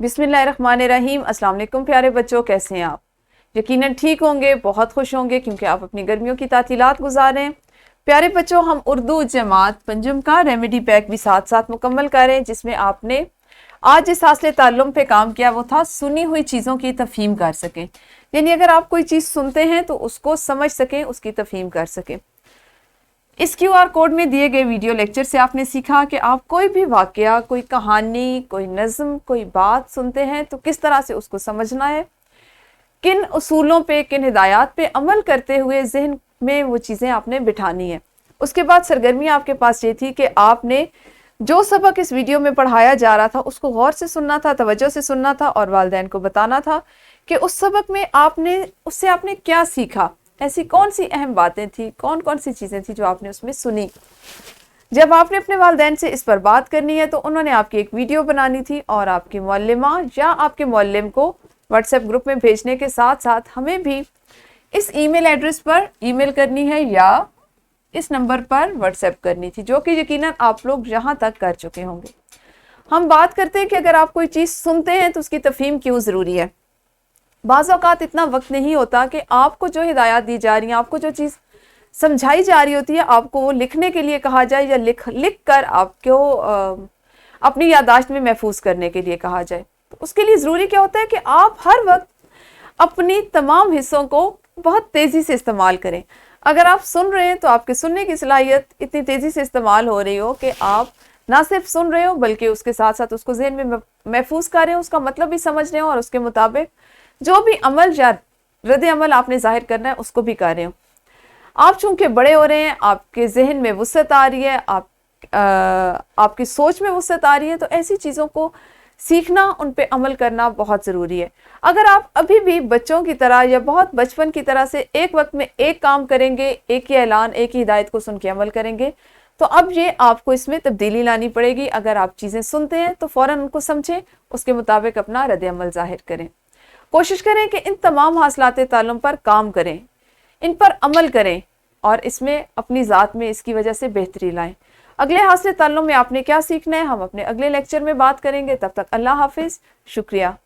बिस्मिल्लाहिर्रहमानिर्रहीम। अस्सलाम वालेकुम प्यारे बच्चों, कैसे हैं आप? यकीनन ठीक होंगे, बहुत खुश होंगे क्योंकि आप अपनी गर्मियों की तातीलात गुजार रहे हैं। प्यारे बच्चों, हम उर्दू जमात पंजम का रेमेडी पैक भी साथ साथ मुकम्मल कर रहे हैं, जिसमें आपने आज जिस हासिल ताल्लुम पे काम किया वो था सुनी हुई चीज़ों की तफहीम कर सकें। यानी अगर आप कोई चीज़ सुनते हैं तो उसको समझ सकें, उसकी तफहीम कर सकें। इस QR कोड में दिए गए वीडियो लेक्चर से आपने सीखा कि आप कोई भी वाकया, कोई कहानी, कोई नज़म, कोई बात सुनते हैं तो किस तरह से उसको समझना है, किन उसूलों पे, किन हिदायत पे अमल करते हुए जहन में वो चीज़ें आपने बिठानी है। उसके बाद सरगर्मी आपके पास ये थी कि आपने जो सबक इस वीडियो में पढ़ाया जा रहा था उसको गौर से सुनना था, तवज्जो से सुनना था और वालिदैन को बताना था कि उस सबक में उससे आपने क्या सीखा, ऐसी कौन सी अहम बातें थी, कौन कौन सी चीज़ें थी जो आपने उसमें सुनी। जब आपने अपने वालिदैन से इस पर बात करनी है तो उन्होंने आपकी एक वीडियो बनानी थी और आपकी मुअल्लिमा या आपके मुअल्लिम को व्हाट्सएप ग्रुप में भेजने के साथ साथ हमें भी इस ईमेल एड्रेस पर ईमेल करनी है या इस नंबर पर व्हाट्सएप करनी थी, जो कि यकीनन आप लोग यहाँ तक कर चुके होंगे। हम बात करते हैं कि अगर आप कोई चीज़ सुनते हैं तो उसकी तफहीम क्यों ज़रूरी है। बाज़ औक़ात इतना वक्त नहीं होता कि आपको जो हिदायत दी जा रही है, आपको जो चीज़ समझाई जा रही होती है, आपको वो लिखने के लिए कहा जाए या लिख कर आपको अपनी याददाश्त में महफूज करने के लिए कहा जाए। तो उसके लिए ज़रूरी क्या होता है कि आप हर वक्त अपनी तमाम हिस्सों को बहुत तेज़ी से इस्तेमाल करें। अगर आप सुन रहे हैं तो आपके सुनने की सलाहियत इतनी तेज़ी से इस्तेमाल हो रही हो कि आप ना सिर्फ सुन रहे हो बल्कि उसके साथ साथ उसको ज़हन में महफूज कर रहे हो, उसका मतलब भी समझ रहे हो और उसके मुताबिक जो भी अमल या रद्द अमल आपने जाहिर करना है उसको भी कर रहे हो। आप चूंकि बड़े हो रहे हैं, आपके जहन में वुसअत आ रही है, आपकी सोच में वुसअत आ रही है, तो ऐसी चीज़ों को सीखना, उन पे अमल करना बहुत ज़रूरी है। अगर आप अभी भी बच्चों की तरह या बहुत बचपन की तरह से एक वक्त में एक काम करेंगे, एक ही ऐलान, एक ही हिदायत को सुन के अमल करेंगे, तो अब ये आपको इसमें तब्दीली लानी पड़ेगी। अगर आप चीज़ें सुनते हैं तो फ़ौरन उनको समझें, उसके मुताबिक अपना रद्द अमल ज़ाहिर करें। कोशिश करें कि इन तमाम हासिलात ताल्लुम पर काम करें, इन पर अमल करें और इसमें अपनी ज़ात में इसकी वजह से बेहतरी लाएं। अगले हासिल ताल्लुम में आपने क्या सीखना है, हम अपने अगले लेक्चर में बात करेंगे। तब तक अल्लाह हाफिज़, शुक्रिया।